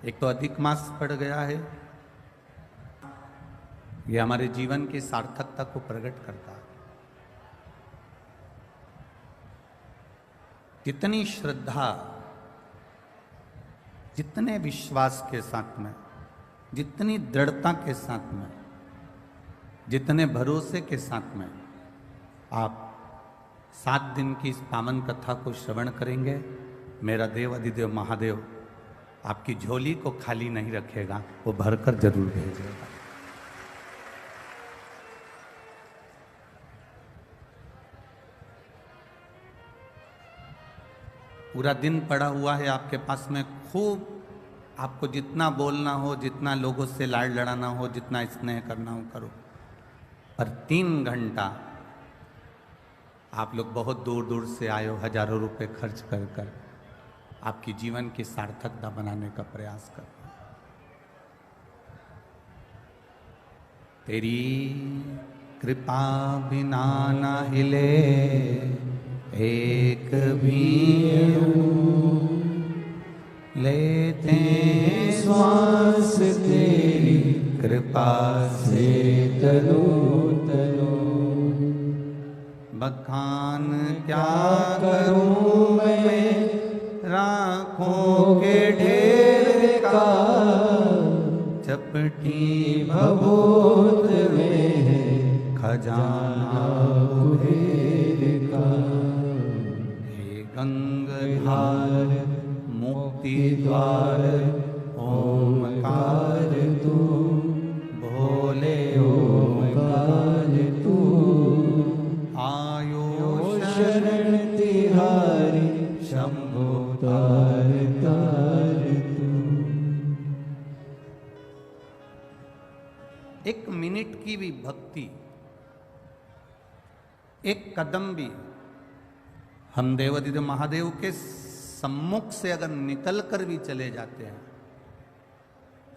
एक तो अधिक मास पड़ गया है, ये हमारे जीवन की सार्थकता को प्रकट करता है। जितनी श्रद्धा, जितने विश्वास के साथ में, जितनी दृढ़ता के साथ में, जितने भरोसे के साथ में आप 7 दिन की इस पावन कथा को श्रवण करेंगे, मेरा देव अधिदेव महादेव आपकी झोली को खाली नहीं रखेगा, वो भरकर जरूर भेजेगा। पूरा दिन पड़ा हुआ है आपके पास में, खूब आपको जितना बोलना हो, जितना लोगों से लाड़ लड़ाना हो, जितना स्नेह करना हो करो, पर 3 घंटा आप लोग बहुत दूर दूर से आए हो, हजारों रुपए खर्च कर कर आपकी जीवन की सार्थकता बनाने का प्रयास कर। तेरी कृपा बिना न हिले एक भी लेते श्वास तेरी कृपा से तनो तनो। बखान क्या करूं मैं राखों के ढेर का, चपटी भभूत में है खजाना कुबेर का। हे गंगाधार मुक्ति द्वार ओमकार तू, भोले ओमकार तू। आयो शरण तिहारी शंभो तार तार तू। 1 मिनट की भी भक्ति, 1 कदम भी हम देवाधिदेव महादेव के सम्मुख से अगर निकल कर भी चले जाते हैं,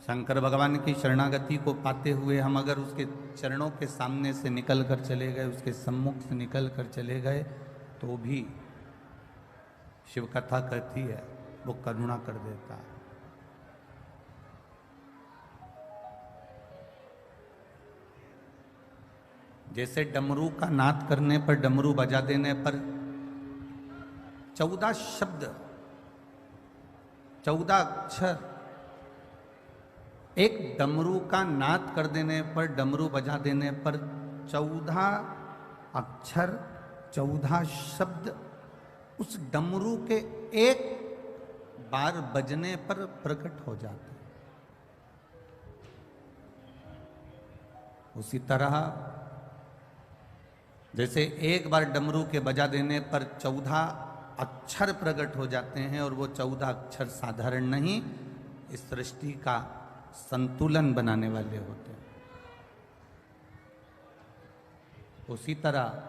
शंकर भगवान की शरणागति को पाते हुए हम अगर उसके चरणों के सामने से निकल कर चले गए, उसके सम्मुख से निकल कर चले गए, तो भी शिव कथा कहती है वो करुणा कर देता है। जैसे डमरू का नाद करने पर, डमरू बजा देने पर 14 शब्द, 14 अक्षर, एक डमरू का नाद कर देने पर, डमरू बजा देने पर 14 अक्षर, 14 शब्द उस डमरू के एक बार बजने पर प्रकट हो जाते हैं। उसी तरह जैसे एक बार डमरू के बजा देने पर 14 अक्षर प्रकट हो जाते हैं, और वो 14 अक्षर साधारण नहीं, इस सृष्टि का संतुलन बनाने वाले होते हैं। उसी तरह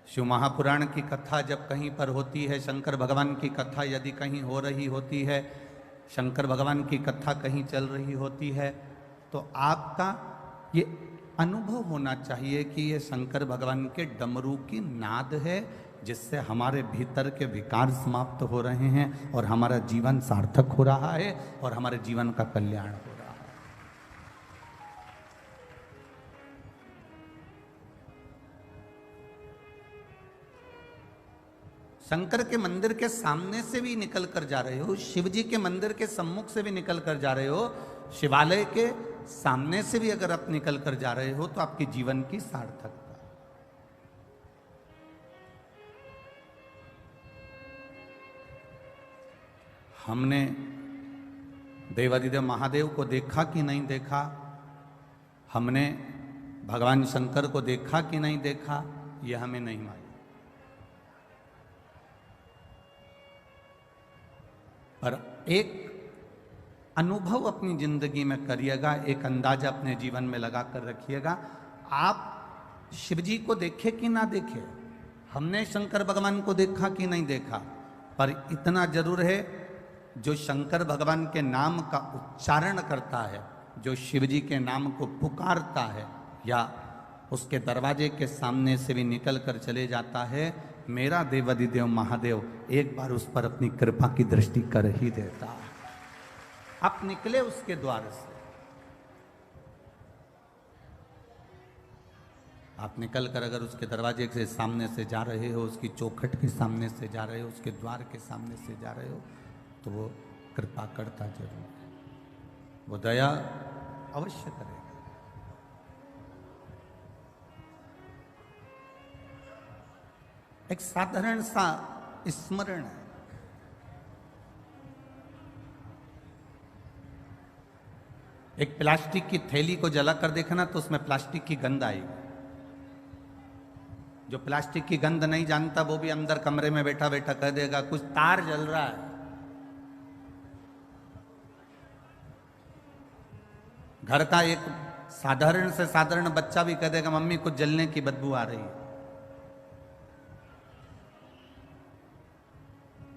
शिव महापुराण की कथा जब कहीं पर होती है, शंकर भगवान की कथा यदि कहीं हो रही होती है, शंकर भगवान की कथा कहीं चल रही होती है, तो आपका ये अनुभव होना चाहिए कि ये शंकर भगवान के डमरू की नाद है, जिससे हमारे भीतर के विकार समाप्त हो रहे हैं और हमारा जीवन सार्थक हो रहा है और हमारे जीवन का कल्याण हो रहा है। शंकर के मंदिर के सामने से भी निकल कर जा रहे हो, शिव जी के मंदिर के सम्मुख से भी निकल कर जा रहे हो, शिवालय के सामने से भी अगर आप निकल कर जा रहे हो, तो आपके जीवन की सार्थकता। हमने देवाधिदेव महादेव को देखा कि नहीं देखा, हमने भगवान शंकर को देखा कि नहीं देखा, यह हमें नहीं मालूम, पर एक अनुभव अपनी जिंदगी में करिएगा, एक अंदाजा अपने जीवन में लगा कर रखिएगा। आप शिव जी को देखे कि ना देखे, हमने शंकर भगवान को देखा कि नहीं देखा, पर इतना जरूर है, जो शंकर भगवान के नाम का उच्चारण करता है, जो शिव जी के नाम को पुकारता है, या उसके दरवाजे के सामने से भी निकल कर चले जाता है, मेरा देवाधिदेव महादेव एक बार उस पर अपनी कृपा की दृष्टि कर ही देता है। आप निकले उसके द्वार से, आप निकल कर अगर उसके दरवाजे के सामने से जा रहे हो, उसकी चौखट के सामने से जा रहे हो, उसके द्वार के सामने से जा रहे हो, तो वो कृपा करता जरूर है, वो दया अवश्य करेगा। एक साधारण सा स्मरण है, एक प्लास्टिक की थैली को जलाकर देखना तो उसमें प्लास्टिक की गंध आएगी। जो प्लास्टिक की गंध नहीं जानता वो भी अंदर कमरे में बैठा बैठा कह देगा कुछ तार जल रहा है। घर का एक साधारण से साधारण बच्चा भी कह देगा मम्मी कुछ जलने की बदबू आ रही है।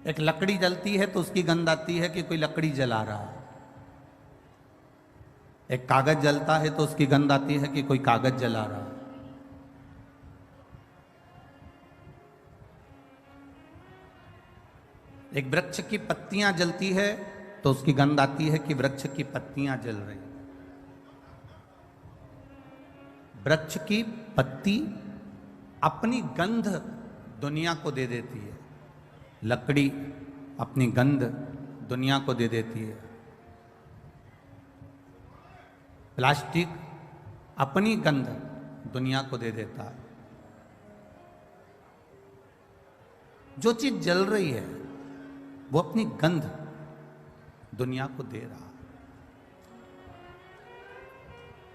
एक लकड़ी जलती है तो उसकी गंध आती है कि कोई लकड़ी जला रहा है। एक कागज जलता है तो उसकी गंध आती है कि कोई कागज जला रहा है। एक वृक्ष की पत्तियां जलती है तो उसकी गंध आती है कि वृक्ष की पत्तियां जल रही। वृक्ष की पत्ती अपनी गंध दुनिया को दे देती है, लकड़ी अपनी गंध दुनिया को दे देती है, प्लास्टिक अपनी गंध दुनिया को दे देता है। जो चीज जल रही है वो अपनी गंध दुनिया को दे रहा है।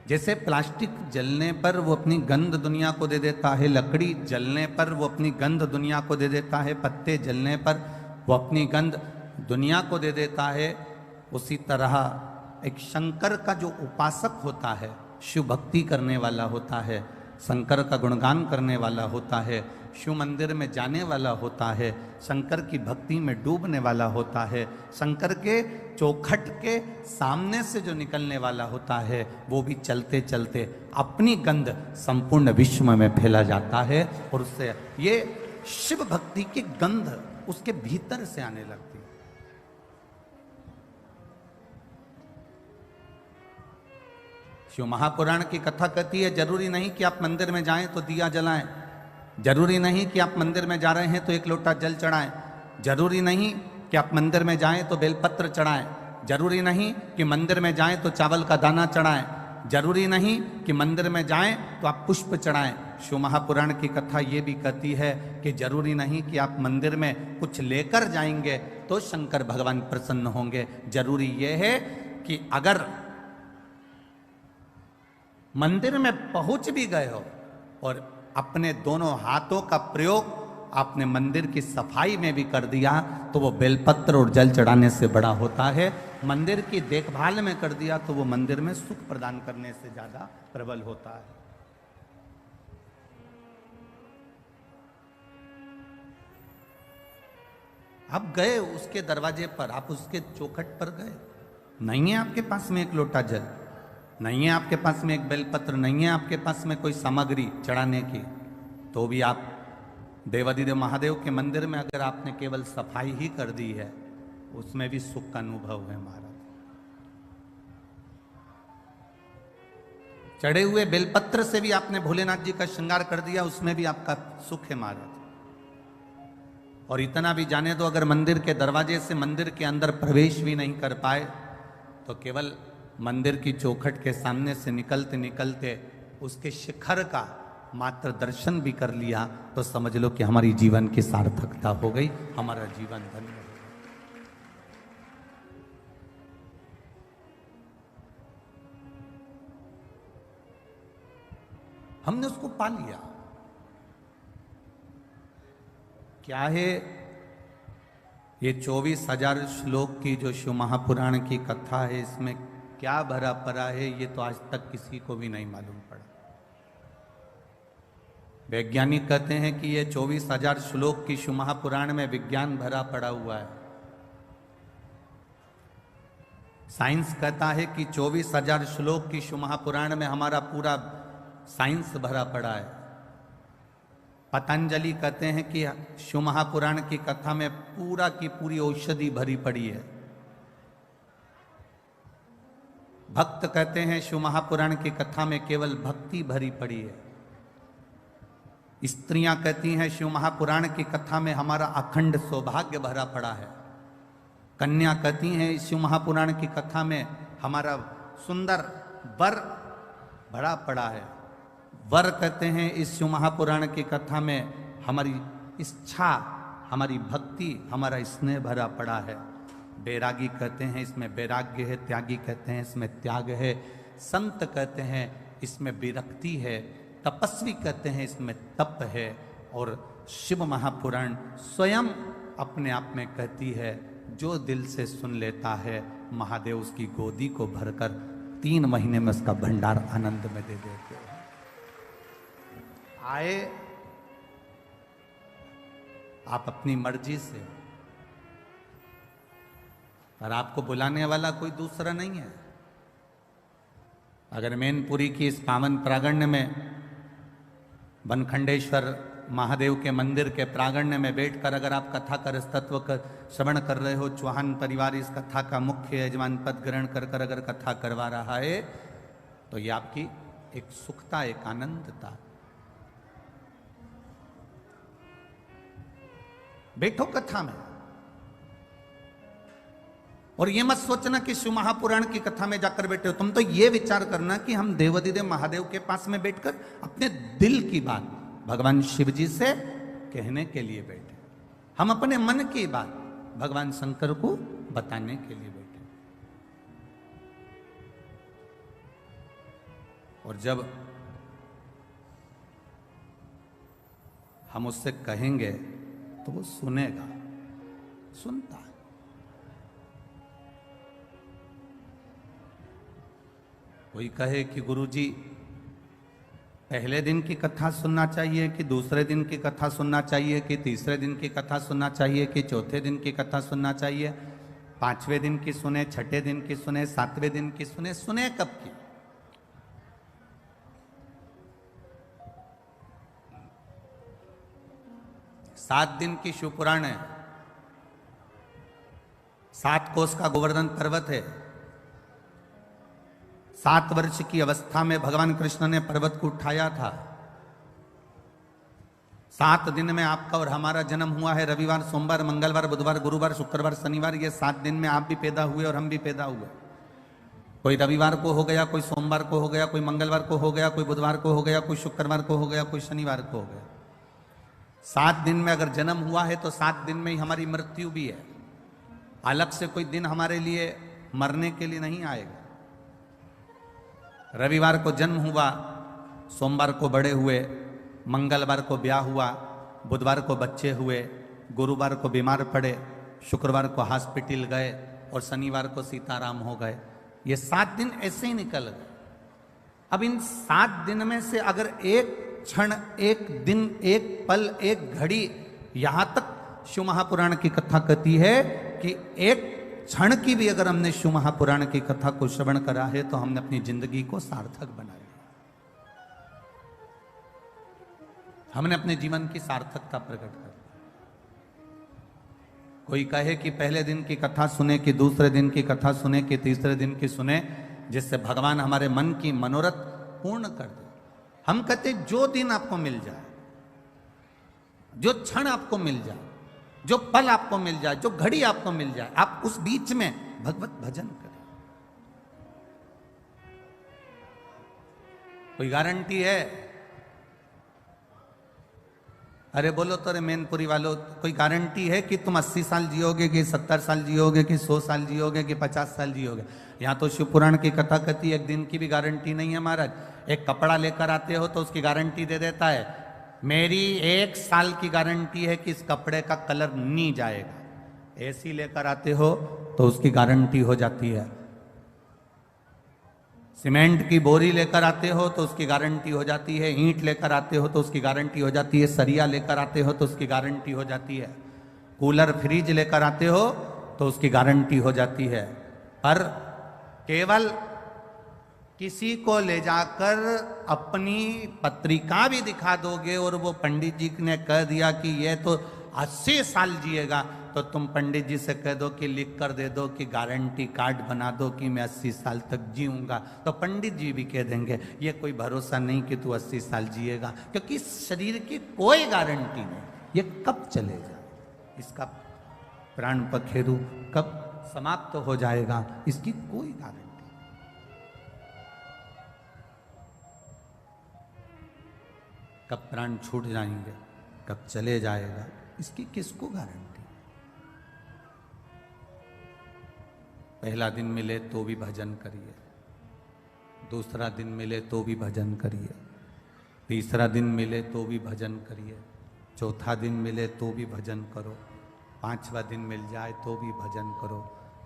जैसे प्लास्टिक जलने पर वो अपनी गंध दुनिया को दे देता है, लकड़ी जलने पर वो अपनी गंध दुनिया को दे देता है, पत्ते जलने पर वो अपनी गंध दुनिया को दे देता है, उसी तरह एक शंकर का जो उपासक होता है, शिव भक्ति करने वाला होता है, शंकर का गुणगान करने वाला होता है, शिव मंदिर में जाने वाला होता है, शंकर की भक्ति में डूबने वाला होता है, शंकर के चौखट के सामने से जो निकलने वाला होता है, वो भी चलते चलते अपनी गंध संपूर्ण विश्व में फैला जाता है और उससे ये शिव भक्ति की गंध उसके भीतर से आने लगती है। शिव महापुराण की कथा कहती है जरूरी नहीं कि आप मंदिर में जाएं तो दिया जलाएं, जरूरी नहीं कि आप मंदिर में जा रहे हैं तो एक लोटा जल चढ़ाएं, जरूरी नहीं कि आप मंदिर में जाएं तो बेलपत्र चढ़ाएं, जरूरी नहीं कि मंदिर में जाएं तो चावल का दाना चढ़ाएं, जरूरी नहीं कि मंदिर में जाएं तो आप पुष्प चढ़ाएं। शिव महापुराण की कथा ये भी कहती है कि जरूरी नहीं कि आप मंदिर में कुछ लेकर जाएंगे तो शंकर भगवान प्रसन्न होंगे। जरूरी ये है कि अगर मंदिर में पहुंच भी गए हो और अपने दोनों हाथों का प्रयोग आपने मंदिर की सफाई में भी कर दिया तो वो बेलपत्र और जल चढ़ाने से बड़ा होता है। मंदिर की देखभाल में कर दिया तो वो मंदिर में सुख प्रदान करने से ज्यादा प्रबल होता है। आप गए उसके दरवाजे पर, आप उसके चौखट पर गए, नहीं है आपके पास में एक लोटा जल, नहीं है आपके पास में एक बेलपत्र, नहीं है आपके पास में कोई सामग्री चढ़ाने की, तो भी आप देवादिदेव महादेव के मंदिर में अगर आपने केवल सफाई ही कर दी है उसमें भी सुख का अनुभव है महाराज। चढ़े हुए बेलपत्र से भी आपने भोलेनाथ जी का श्रृंगार कर दिया, उसमें भी आपका सुख है महाराज। और इतना भी जाने दो, अगर मंदिर के दरवाजे से मंदिर के अंदर प्रवेश भी नहीं कर पाए तो केवल मंदिर की चौखट के सामने से निकलते निकलते उसके शिखर का मात्र दर्शन भी कर लिया तो समझ लो कि हमारी जीवन की सार्थकता हो गई, हमारा जीवन धन्य हो गया। हमने उसको पा लिया। क्या है ये 24,000 श्लोक की जो शिव महापुराण की कथा है, इसमें क्या भरा पड़ा है ये तो आज तक किसी को भी नहीं मालूम पड़ा। वैज्ञानिक कहते हैं कि ये 24,000 श्लोक की शिव महापुराण में विज्ञान भरा पड़ा हुआ है। साइंस कहता है कि 24,000 श्लोक की शिव महापुराण में हमारा पूरा साइंस भरा पड़ा है। पतंजलि कहते हैं कि शिव महापुराण की कथा में पूरा की पूरी औषधि भरी पड़ी है। भक्त कहते हैं शिव महापुराण की कथा में केवल भक्ति भरी पड़ी है। स्त्रियां कहती हैं शिव महापुराण की कथा में हमारा अखंड सौभाग्य भरा पड़ा है। कन्या कहती हैं शिव महापुराण की कथा में हमारा सुंदर वर भरा पड़ा है। वर कहते हैं इस शिव महापुराण की कथा में हमारी इच्छा, हमारी भक्ति, हमारा स्नेह भरा पड़ा है। बैरागी कहते हैं इसमें वैराग्य है। त्यागी कहते हैं इसमें त्याग है। संत कहते हैं इसमें विरक्ति है। तपस्वी कहते हैं इसमें तप है। और शिव महापुराण स्वयं अपने आप में कहती है जो दिल से सुन लेता है महादेव उसकी गोदी को भरकर 3 महीने में उसका भंडार आनंद में दे देते हैं। आए आप अपनी मर्जी से, पर आपको बुलाने वाला कोई दूसरा नहीं है। अगर मैनपुरी की इस पावन प्रांगण में बनखंडेश्वर महादेव के मंदिर के प्रांगण में बैठकर अगर आप कथा का तत्व का श्रवण कर रहे हो, चौहान परिवार इस कथा का मुख्य यजमान पद ग्रहण कर कर अगर कथा करवा रहा है, तो ये आपकी एक सुखता, एक आनंदता। बैठो कथा में और ये मत सोचना कि शिव महापुराण की कथा में जाकर बैठे हो। तुम तो ये विचार करना कि हम देवाधिदेव महादेव के पास में बैठकर अपने दिल की बात भगवान शिव जी से कहने के लिए बैठे। हम अपने मन की बात भगवान शंकर को बताने के लिए बैठे। और जब हम उससे कहेंगे तो वो सुनेगा, सुनता है। कोई कहे कि गुरुजी पहले दिन की कथा सुनना चाहिए कि दूसरे दिन की कथा सुनना चाहिए कि तीसरे दिन की कथा सुनना चाहिए कि चौथे दिन की कथा सुनना चाहिए, 5वें दिन की सुने, 6ठे दिन की सुने, 7वें दिन की सुने, सुने कब की? सात दिन की शिवपुराण है। 7 कोस का गोवर्धन पर्वत है। 7 वर्ष की अवस्था में भगवान कृष्ण ने पर्वत को उठाया था। 7 दिन में आपका और हमारा जन्म हुआ है। रविवार, सोमवार, मंगलवार, बुधवार, गुरुवार, शुक्रवार, शनिवार, ये 7 दिन में आप भी पैदा हुए और हम भी पैदा हुए। कोई रविवार को हो गया, कोई सोमवार को हो गया, कोई मंगलवार को हो गया, कोई बुधवार को हो गया, कोई शुक्रवार को हो गया, कोई शनिवार को हो गया। 7 दिन में अगर जन्म हुआ है तो 7 दिन में ही हमारी मृत्यु भी है। अलग से कोई दिन हमारे लिए मरने के लिए नहीं आएगा। रविवार को जन्म हुआ, सोमवार को बड़े हुए, मंगलवार को ब्याह हुआ, बुधवार को बच्चे हुए, गुरुवार को बीमार पड़े, शुक्रवार को हॉस्पिटल गए और शनिवार को सीताराम हो गए। ये 7 दिन ऐसे ही निकल गए। अब इन 7 दिन में से अगर एक क्षण, एक दिन, एक पल, एक घड़ी, यहां तक शिव महापुराण की कथा कहती है कि एक क्षण की भी अगर हमने शिव महापुराण की कथा को श्रवण करा है तो हमने अपनी जिंदगी को सार्थक बना लिया। हमने अपने जीवन की सार्थकता प्रकट कर दी। कोई कहे कि पहले दिन की कथा सुने कि दूसरे दिन की कथा सुने कि तीसरे दिन की सुने, जिससे भगवान हमारे मन की मनोरथ पूर्ण कर दे। हम कहते जो दिन आपको मिल जाए, जो क्षण आपको मिल जाए, जो पल आपको मिल जाए, जो घड़ी आपको मिल जाए, आप उस बीच में भगवत भजन करें। कोई गारंटी है? अरे बोलो तो रे मैनपुरी वालों, कोई गारंटी है कि तुम 80 साल जियोगे कि 70 साल जियोगे कि 100 साल जियोगे कि 50 साल जियोगे? यहाँ तो शिवपुराण की कथा कहती है एक दिन की भी गारंटी नहीं है महाराज। एक कपड़ा लेकर आते हो तो उसकी गारंटी दे देता है, मेरी 1 साल की गारंटी है कि इस कपड़े का कलर नहीं जाएगा। एसी लेकर आते हो तो उसकी गारंटी हो जाती है। सीमेंट की बोरी लेकर आते हो तो उसकी गारंटी हो जाती है। ईंट लेकर आते हो तो उसकी गारंटी हो जाती है। सरिया लेकर आते हो तो उसकी गारंटी हो जाती है। कूलर, फ्रिज लेकर आते हो तो उसकी गारंटी हो जाती है। पर केवल किसी को ले जाकर अपनी पत्रिका भी दिखा दोगे और वो पंडित जी ने कह दिया कि ये तो 80 साल जिएगा, तो तुम पंडित जी से कह दो कि लिख कर दे दो कि गारंटी कार्ड बना दो कि मैं 80 साल तक जीऊंगा, तो पंडित जी भी कह देंगे ये कोई भरोसा नहीं कि तू 80 साल जिएगा, क्योंकि इस शरीर की कोई गारंटी नहीं, ये कब चले जाए, इसका प्राण पखेरु कब समाप्त हो जाएगा, इसकी कोई गारंटी। कब प्राण छूट जाएंगे, कब चले जाएगा, इसकी किसको गारंटी। पहला दिन मिले तो भी भजन करिए, दूसरा दिन मिले तो भी भजन करिए, तीसरा दिन मिले तो भी भजन करिए, चौथा दिन मिले तो भी भजन करो, पांचवा दिन मिल जाए तो भी भजन करो,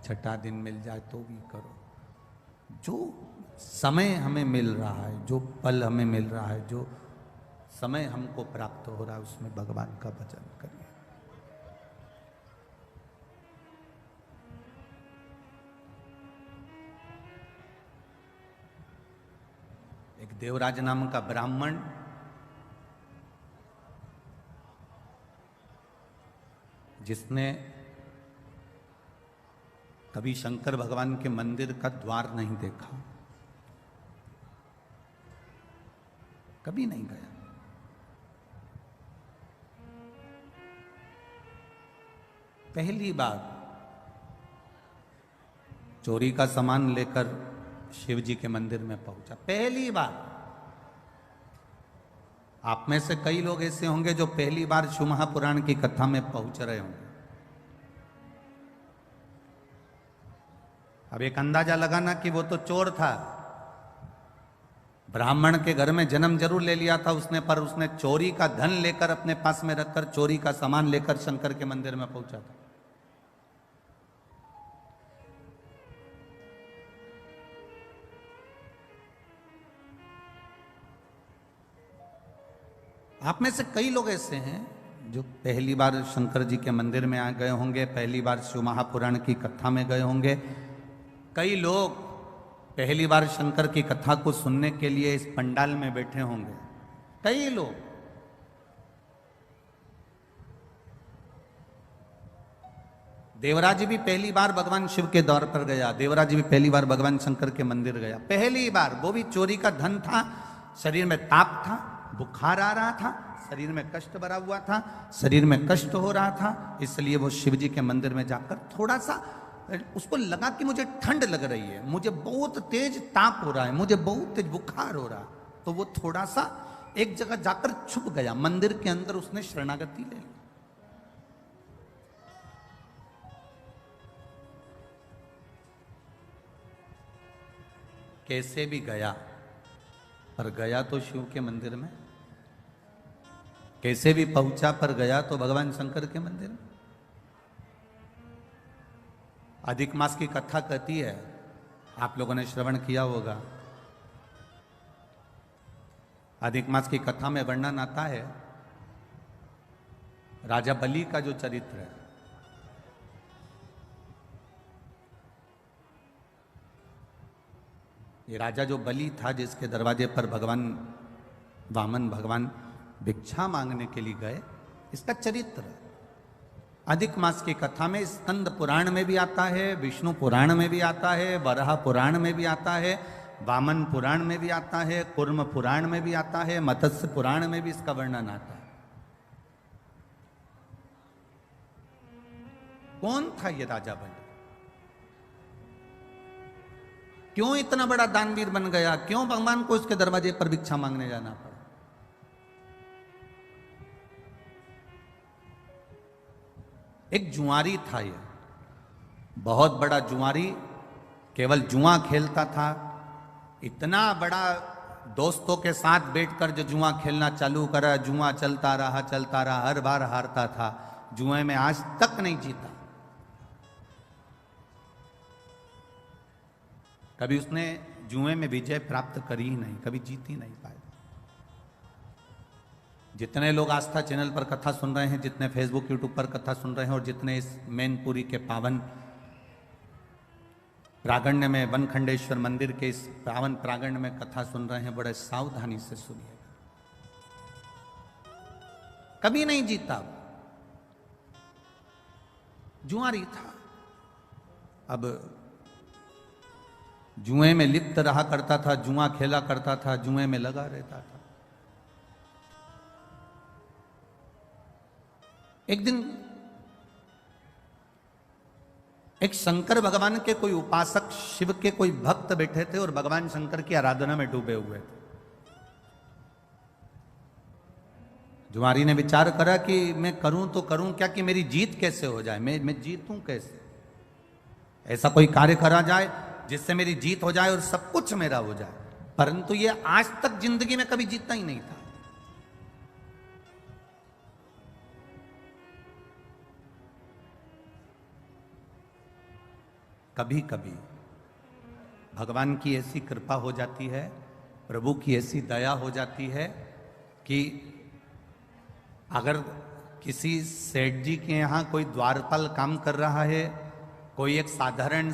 छठा दिन मिल जाए तो भी करो। जो समय हमें मिल रहा है, जो पल हमें मिल रहा है, जो समय हमको प्राप्त हो रहा है, उसमें भगवान का भजन करिए। एक देवराज नाम का ब्राह्मण जिसने कभी शंकर भगवान के मंदिर का द्वार नहीं देखा, कभी नहीं गया, पहली बार चोरी का सामान लेकर शिव जी के मंदिर में पहुंचा, पहली बार। आप में से कई लोग ऐसे होंगे जो पहली बार शिव महापुराण की कथा में पहुंच रहे होंगे। अब एक अंदाजा लगाना कि वो तो चोर था, ब्राह्मण के घर में जन्म जरूर ले लिया था उसने, पर उसने चोरी का धन लेकर अपने पास में रखकर चोरी का सामान लेकर शंकर के मंदिर में पहुंचा था। आप में से कई लोग ऐसे हैं जो पहली बार शंकर जी के मंदिर में आ गए होंगे, पहली बार शिव महापुराण की कथा में गए होंगे। कई लोग पहली बार शंकर की कथा को सुनने के लिए इस पंडाल में बैठे होंगे, कई लोग। देवराज भी पहली बार भगवान शिव के दौर पर गया, देवराज भी पहली बार भगवान शंकर के मंदिर गया, पहली बार। वो भी चोरी का धन था, शरीर में ताप था, बुखार आ रहा था, शरीर में कष्ट भरा हुआ था, शरीर में कष्ट हो रहा था, इसलिए वो शिव जी के मंदिर में जाकर थोड़ा सा उसको लगा कि मुझे ठंड लग रही है, मुझे बहुत तेज ताप हो रहा है, मुझे बहुत तेज बुखार हो रहा है, तो वो थोड़ा सा एक जगह जाकर छुप गया, मंदिर के अंदर उसने शरणागति ले ली। कैसे भी गया, पर गया तो शिव के मंदिर में, कैसे भी पहुंचा पर गया तो भगवान शंकर के मंदिर में। अधिक मास की कथा कहती है, आप लोगों ने श्रवण किया होगा। अधिक मास की कथा में वर्णन आता है राजा बलि का जो चरित्र है। ये राजा जो बलि था, जिसके दरवाजे पर भगवान वामन भगवान भिक्षा मांगने के लिए गए, इसका चरित्र अधिक मास की कथा में स्कंद पुराण में भी आता है, विष्णु पुराण में भी आता है, वराह पुराण में भी आता है, वामन पुराण में भी आता है, कूर्म पुराण में भी आता है, मत्स्य पुराण में भी इसका वर्णन आता है। कौन था ये राजा बलि? क्यों इतना बड़ा दानवीर बन गया? क्यों भगवान को इसके दरवाजे पर भिक्षा मांगने जाना पड़ा? एक जुआरी था ये, बहुत बड़ा जुआरी, केवल जुआ खेलता था। इतना बड़ा दोस्तों के साथ बैठकर जो जुआ खेलना चालू करा, जुआ चलता रहा, हर बार हारता था, जुए में आज तक नहीं जीता। कभी उसने जुए में विजय प्राप्त करी ही नहीं, कभी जीत ही नहीं पाए। जितने लोग आस्था चैनल पर कथा सुन रहे हैं, जितने फेसबुक यूट्यूब पर कथा सुन रहे हैं, और जितने इस मैनपुरी के पावन प्रांगण में, वनखंडेश्वर मंदिर के इस पावन प्रांगण में कथा सुन रहे हैं, बड़े सावधानी से सुनिएगा। कभी नहीं जीता, जुआरी था। अब जुए में लिप्त रहा करता था, जुआ खेला करता था, जुए में लगा रहता था। एक दिन एक शंकर भगवान के कोई उपासक, शिव के कोई भक्त बैठे थे और भगवान शंकर की आराधना में डूबे हुए थे। जुआरी ने विचार करा कि मैं करूं तो करूं क्या, कि मेरी जीत कैसे हो जाए, मैं जीतूं कैसे, ऐसा कोई कार्य करा जाए जिससे मेरी जीत हो जाए और सब कुछ मेरा हो जाए। परंतु ये आज तक जिंदगी में कभी जीता ही नहीं था। कभी कभी भगवान की ऐसी कृपा हो जाती है, प्रभु की ऐसी दया हो जाती है कि अगर किसी सेठ जी के यहाँ कोई द्वारपाल काम कर रहा है, कोई एक साधारण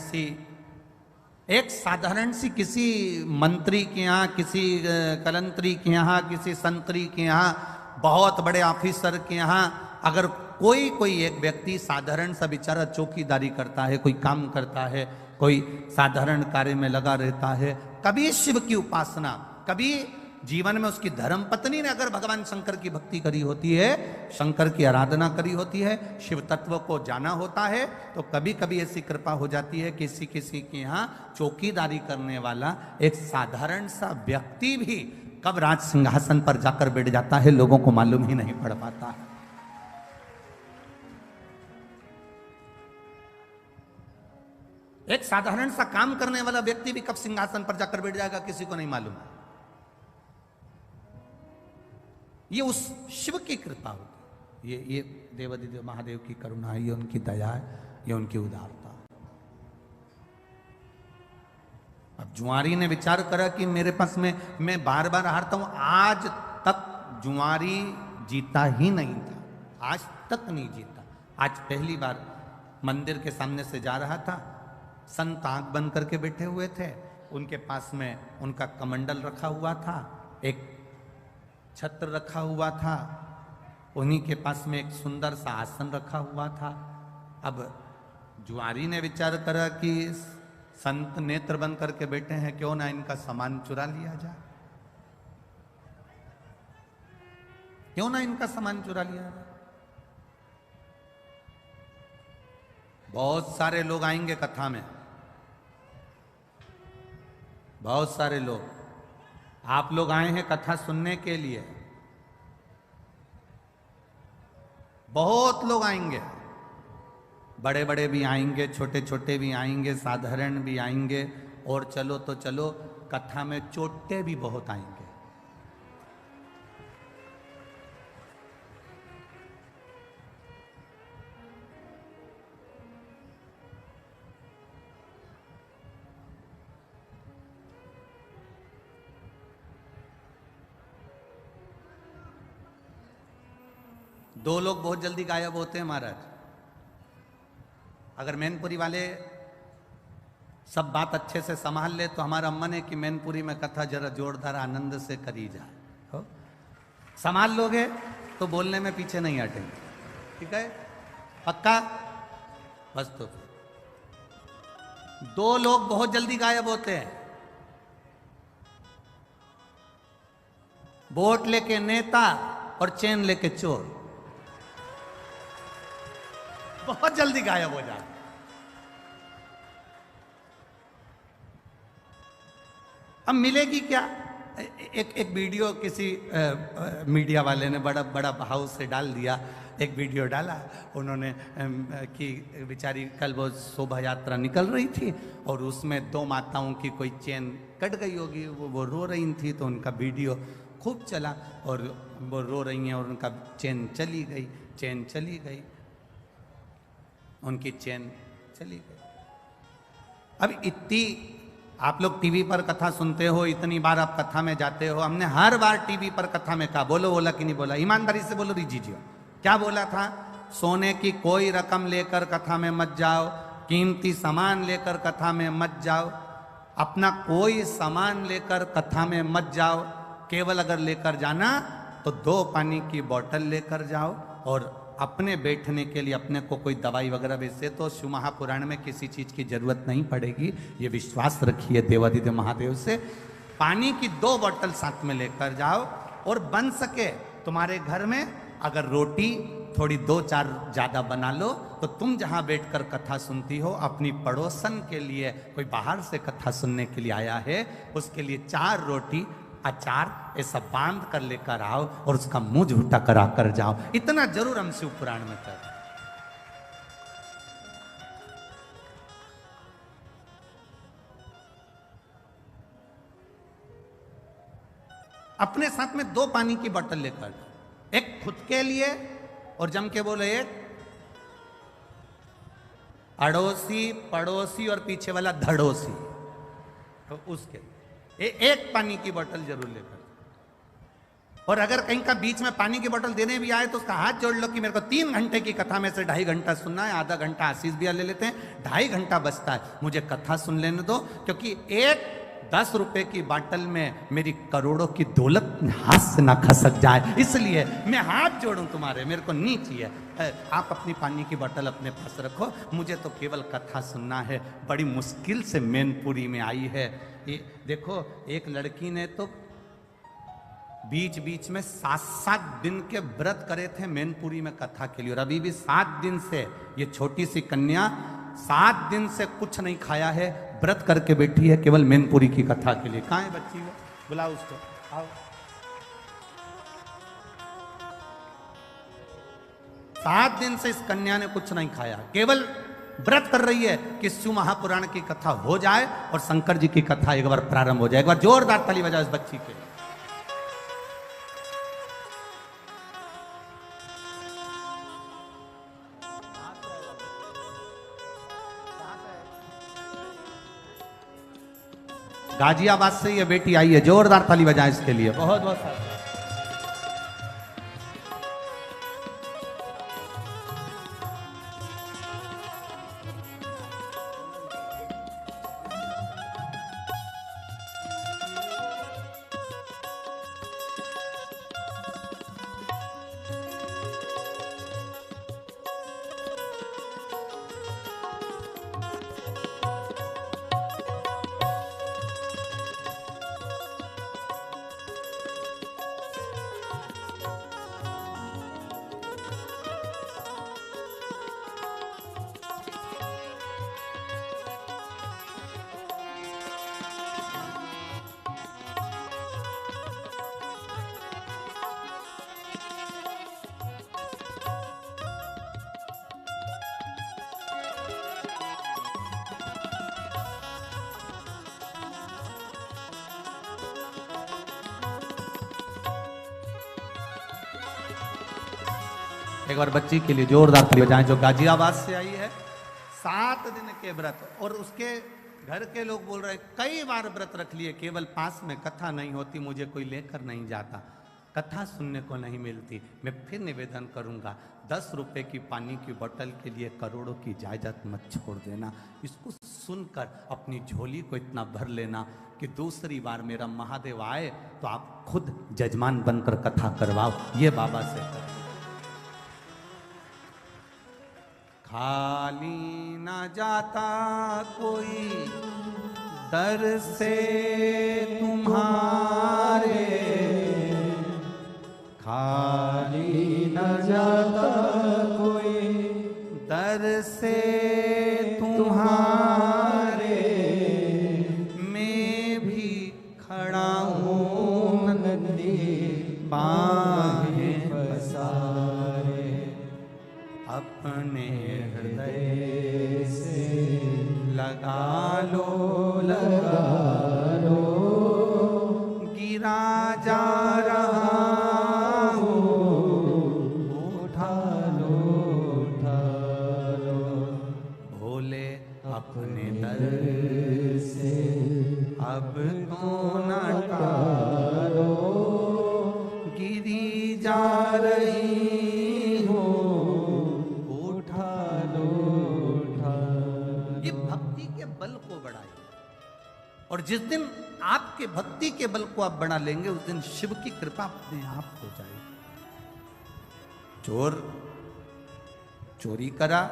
सी किसी मंत्री के यहाँ, किसी कलंतरी के यहाँ, किसी संतरी के यहाँ, बहुत बड़े ऑफिसर के यहाँ अगर कोई एक व्यक्ति साधारण सा बेचारा चौकीदारी करता है, कोई काम करता है, कोई साधारण कार्य में लगा रहता है, कभी शिव की उपासना, कभी जीवन में उसकी धर्म पत्नी ने अगर भगवान शंकर की भक्ति करी होती है, शंकर की आराधना करी होती है, शिव तत्व को जाना होता है, तो कभी कभी ऐसी कृपा हो जाती है किसी किसी के यहाँ चौकीदारी करने वाला एक साधारण सा व्यक्ति भी कब राज सिंहासन पर जाकर बैठ जाता है, लोगों को मालूम ही नहीं पड़ पाता है। एक साधारण सा काम करने वाला व्यक्ति भी कब सिंहासन पर जाकर बैठ जाएगा, किसी को नहीं मालूम। ये उस शिव की कृपा होती है, ये देवाधिदेव महादेव की करुणा है, ये उनकी दया है, ये उनकी उदारता। अब जुआरी ने विचार करा कि मेरे पास में मैं बार बार हारता हूं। आज तक जुआरी जीता ही नहीं था, आज तक नहीं जीता। आज पहली बार मंदिर के सामने से जा रहा था, संत आंख बंद करके बैठे हुए थे, उनके पास में उनका कमंडल रखा हुआ था, एक छत्र रखा हुआ था, उन्हीं के पास में एक सुंदर सा आसन रखा हुआ था। अब जुआरी ने विचार करा कि संत नेत्र बंद करके बैठे हैं, क्यों ना इनका सामान चुरा लिया जाए, क्यों ना इनका सामान चुरा लिया जाए। बहुत सारे लोग आएंगे कथा में, बहुत सारे लोग, आप लोग आए हैं कथा सुनने के लिए, बहुत लोग आएंगे, बड़े बड़े भी आएंगे, छोटे छोटे भी आएंगे, साधारण भी आएंगे, और चलो तो चलो कथा में चोटे भी बहुत आएंगे। दो लोग बहुत जल्दी गायब होते हैं महाराज। अगर मैनपुरी वाले सब बात अच्छे से संभाल ले तो हमारा मन है कि मैनपुरी में कथा जरा जोरदार आनंद से करी जाए। हो संभाल लोगे तो बोलने में पीछे नहीं हटेंगे, ठीक है, पक्का? बस तो दो लोग बहुत जल्दी गायब होते हैं, वोट लेके नेता और चेन लेके चोर, बहुत जल्दी गायब हो जाते। अब मिलेगी क्या? एक वीडियो किसी मीडिया वाले ने बड़ा बड़ा भाव से डाल दिया, एक वीडियो डाला उन्होंने कि बेचारी कल वो शोभा यात्रा निकल रही थी और उसमें दो माताओं की कोई चेन कट गई होगी, वो रो रही थी, तो उनका वीडियो खूब चला और वो रो रही हैं और उनका चेन चली गई, चेन चली गई, उनकी चेन चली गई। अब इतनी आप लोग टीवी पर कथा सुनते हो, इतनी बार आप कथा में जाते हो, हमने हर बार टीवी पर कथा में कहा, बोला कि नहीं बोला, ईमानदारी से बोलो रिजीजियो, क्या बोला था? सोने की कोई रकम लेकर कथा में मत जाओ, कीमती सामान लेकर कथा में मत जाओ, अपना कोई सामान लेकर कथा में मत जाओ, केवल अगर लेकर जाना तो 2 पानी की बोतल लेकर जाओ और अपने बैठने के लिए अपने को कोई दवाई वगैरह, वैसे तो शिव महापुराण में किसी चीज की जरूरत नहीं पड़ेगी, ये विश्वास रखिए देवादिदेव महादेव से। पानी की 2 बोतल साथ में लेकर जाओ, और बन सके तुम्हारे घर में अगर रोटी थोड़ी 2-4 ज्यादा बना लो, तो तुम जहां बैठकर कथा सुनती हो, अपनी पड़ोसन के लिए, कोई बाहर से कथा सुनने के लिए आया है, उसके लिए 4 रोटी अचार ऐसा बांध कर लेकर आओ और उसका मुंह झूठा करा कर जाओ। इतना जरूर हम शिव पुराण में कर। अपने साथ में 2 पानी की बोतल लेकर जाओ, एक खुद के लिए और जम के बोले एक अड़ोसी पड़ोसी और पीछे वाला धड़ोसी, तो उसके एक पानी की बोतल जरूर लेकर। और अगर कहीं का बीच में पानी की बोतल देने भी आए तो उसका हाथ जोड़ लो कि मेरे को 3 घंटे की कथा में से 2.5 घंटा सुनना है, आधा घंटा आशीष भी ले लेते हैं, 2.5 घंटा बचता है, मुझे कथा सुन लेने दो, क्योंकि एक 10 रुपए की बाटल में मेरी करोड़ों की दौलत हाथ से ना खसक जाए, इसलिए मैं हाथ जोड़ूं तुम्हारे, मेरे को नहीं चाहिए। आप अपनी पानी की बोतल अपने पास रखो, मुझे तो केवल कथा सुनना है। बड़ी मुश्किल से मैनपुरी में आई है ये। देखो एक लड़की ने तो बीच बीच में 7-7 दिन के व्रत करे थे मैनपुरी में कथा के लिए, और अभी भी 7 दिन से ये छोटी सी कन्या 7 दिन से कुछ नहीं खाया है, व्रत करके बैठी है केवल मैनपुरी की कथा के लिए। कहाँ है बच्ची वो? बुलाओ उसको, आओ। 7 दिन से इस कन्या ने कुछ नहीं खाया, केवल व्रत कर रही है कि शिव महापुराण की कथा हो जाए और शंकर जी की कथा एक बार प्रारंभ हो जाए। एक बार जोरदार ताली बजाओ इस बच्ची के। गाजियाबाद से ये बेटी आई है, जोरदार ताली बजाएं इसके लिए। बहुत बहुत सारा। एक बार बच्ची के लिए जोरदार ताली बजाएं जो गाजियाबाद से आई है। 7 दिन के व्रत, और उसके घर के लोग बोल रहे कई बार व्रत रख लिए, केवल पास में कथा नहीं होती, मुझे कोई लेकर नहीं जाता, कथा सुनने को नहीं मिलती। मैं फिर निवेदन करूंगा, 10 रुपए की पानी की बोतल के लिए करोड़ों की जायदाद मत छोड़ देना। इसको सुनकर अपनी झोली को इतना भर लेना कि दूसरी बार मेरा महादेव आए तो आप खुद जजमान बनकर कथा करवाओ। ये बाबा से कर। खाली न जाता कोई दर से तुम्हारे, खाली न जाता कोई दर से तुम्हारे, मैं भी खड़ा हूँ नंदी बाहें पसारे, अपने हृदय से लगा लो लगा लो, गिरा जा रहा हूँ उठा लो उठा लो, भोले अपने दर से अब तो न टालो, गिरी जा रही हो, उठा लो उठा लो। ये भक्ति के बल को बढ़ाइए, और जिस दिन आपके भक्ति के बल को आप बढ़ा लेंगे उस दिन शिव की कृपा अपने आप हो जाएगी। चोर चोरी करा,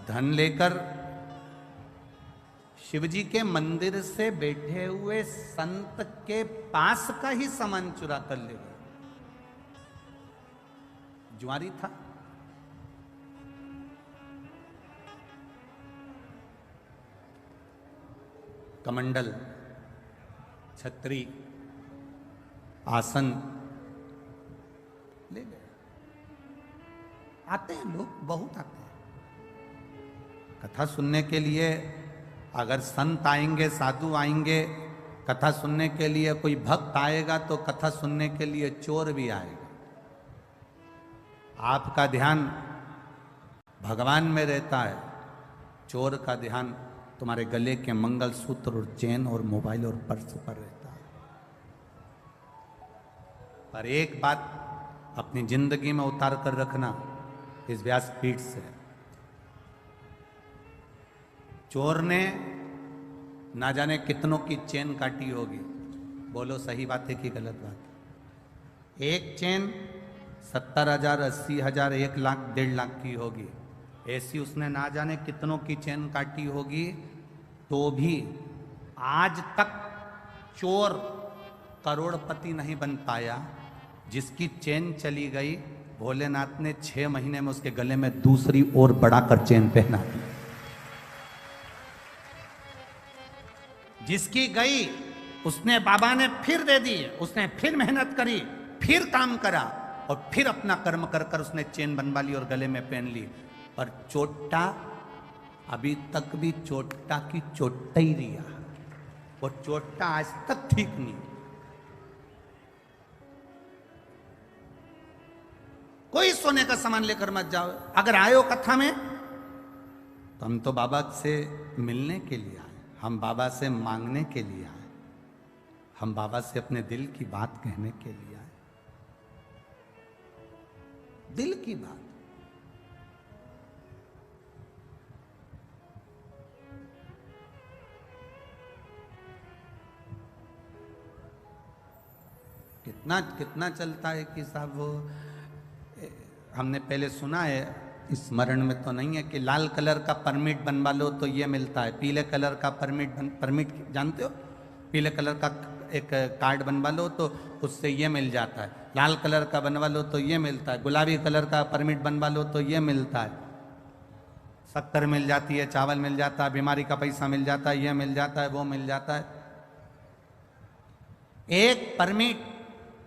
धन लेकर शिवजी के मंदिर से बैठे हुए संत के पास का ही सामान चुरा कर ले गए। जुआरी था। कमंडल, छतरी, आसन ले गए। आते हैं लोग, बहुत आते हैं कथा सुनने के लिए। अगर संत आएंगे, साधु आएंगे कथा सुनने के लिए, कोई भक्त आएगा तो कथा सुनने के लिए चोर भी आएगा। आपका ध्यान भगवान में रहता है, चोर का ध्यान तुम्हारे गले के मंगलसूत्र और चेन और मोबाइल और पर्स पर रहता है। पर एक बात अपनी जिंदगी में उतार कर रखना इस व्यासपीठ से, चोर ने ना जाने कितनों की चेन काटी होगी। बोलो सही बात है कि गलत बात है? एक चेन 70,000, 80,000, 1 लाख, 1.5 लाख की होगी। ऐसी उसने ना जाने कितनों की चेन काटी होगी। तो भी आज तक चोर करोड़पति नहीं बन पाया। जिसकी चेन चली गई, भोलेनाथ ने 6 महीने में उसके गले में दूसरी और बढ़ाकर चेन पहना दी। जिसकी गई उसने बाबा ने फिर दे दी। उसने फिर मेहनत करी, फिर काम करा और फिर अपना कर्म कर कर उसने चेन बनवा ली और गले में पहन ली। पर चोटा अभी तक भी चोटा की चोटा ही रिया। वो चोटा आज तक ठीक नहीं। कोई सोने का सामान लेकर मत जाओ। अगर आयो कथा में तो हम तो बाबा से मिलने के लिए आए, हम बाबा से मांगने के लिए आए, हम बाबा से अपने दिल की बात कहने के लिए आए। दिल की बात। कितना कितना चलता है कि साहब वो हमने पहले सुना है, स्मरण में तो नहीं है कि लाल कलर का परमिट बनवा लो तो ये मिलता है, पीले कलर का परमिट जानते हो, पीले कलर का एक कार्ड बनवा लो तो उससे ये मिल जाता है, लाल कलर का बनवा लो तो ये मिलता है, गुलाबी कलर का परमिट बनवा लो तो ये मिलता है, शक्कर मिल जाती है, चावल मिल जाता है, बीमारी का पैसा मिल जाता है, ये मिल जाता है, वो मिल जाता है। एक परमिट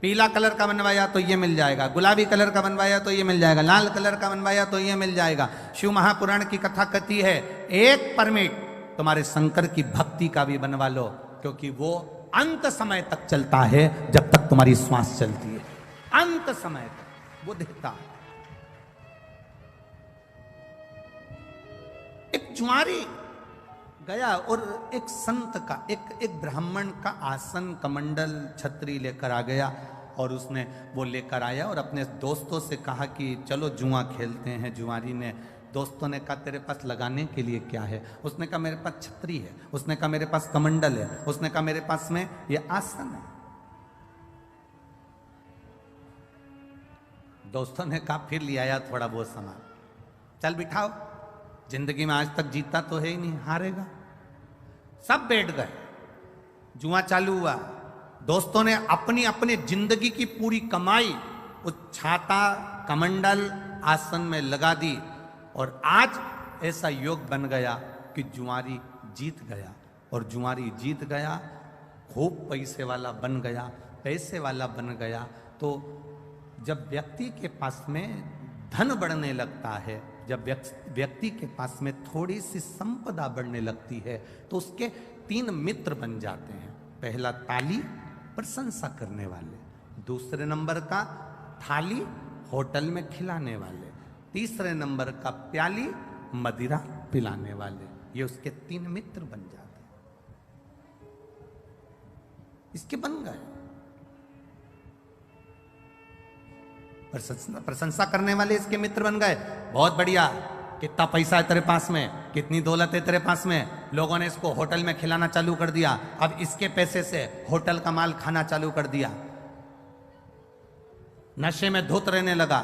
पीला कलर का बनवाया तो ये मिल जाएगा, गुलाबी कलर का बनवाया तो ये मिल जाएगा, लाल कलर का बनवाया तो ये मिल जाएगा। शिव महापुराण की कथा कहती है एक परमिट तुम्हारे शंकर की भक्ति का भी बनवा लो, क्योंकि वो अंत समय तक चलता है, जब तक तुम्हारी श्वास चलती है, अंत समय तक वो देता है। एक जुआरी गया और एक संत का, एक ब्राह्मण का आसन, कमंडल, छतरी लेकर आ गया और उसने वो लेकर आया और अपने दोस्तों से कहा कि चलो जुआ खेलते हैं। जुआरी ने, दोस्तों ने कहा तेरे पास लगाने के लिए क्या है? उसने कहा मेरे पास छतरी है, उसने कहा मेरे पास कमंडल है, उसने कहा मेरे पास में ये आसन है। दोस्तों ने कहा फिर ले आया थोड़ा बहुत सामान, चल बिठाओ, जिंदगी में आज तक जीता तो है ही नहीं, हारेगा। सब बैठ गए, जुआ चालू हुआ। दोस्तों ने अपनी अपनी जिंदगी की पूरी कमाई उस छाता, कमंडल, आसन में लगा दी और आज ऐसा योग बन गया कि जुआरी जीत गया। और जुआरी जीत गया, खूब पैसे वाला बन गया, पैसे वाला बन गया। तो जब व्यक्ति के पास में धन बढ़ने लगता है, जब व्यक्ति के पास में थोड़ी सी संपदा बढ़ने लगती है, तो उसके 3 मित्र बन जाते हैं। पहला ताली, प्रशंसा करने वाले, दूसरे नंबर का थाली, होटल में खिलाने वाले, तीसरे नंबर का प्याली, मदिरा पिलाने वाले। ये उसके 3 मित्र बन जाते हैं। इसके बन गए। प्रशंसा करने वाले इसके मित्र बन गए। बहुत बढ़िया, कितना पैसा है तेरे पास में, कितनी दौलत है तेरे पास में। लोगों ने इसको होटल में खिलाना चालू कर दिया, अब इसके पैसे से होटल का माल खाना चालू कर दिया। नशे में धुत रहने लगा,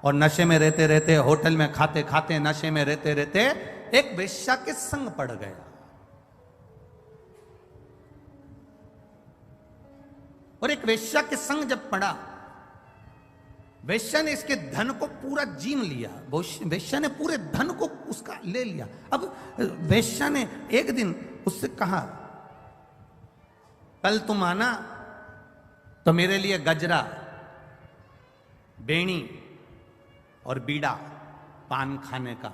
और नशे में रहते रहते, होटल में खाते खाते, नशे में रहते रहते एक वेश्या के संग पड़ गया। और एक वेश्या के संग जब पड़ा, वेश्या ने इसके धन को पूरा जीन लिया, वेश्या ने पूरे धन को उसका ले लिया। अब वेश्या ने एक दिन उससे कहा, कल तुम आना तो मेरे लिए गजरा, बेणी और बीड़ा, पान खाने का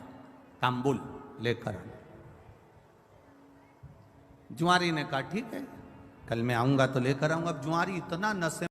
तांबुल लेकर आना। जुआरी ने कहा ठीक है, कल मैं आऊंगा तो लेकर आऊंगा। अब जुआरी इतना नशे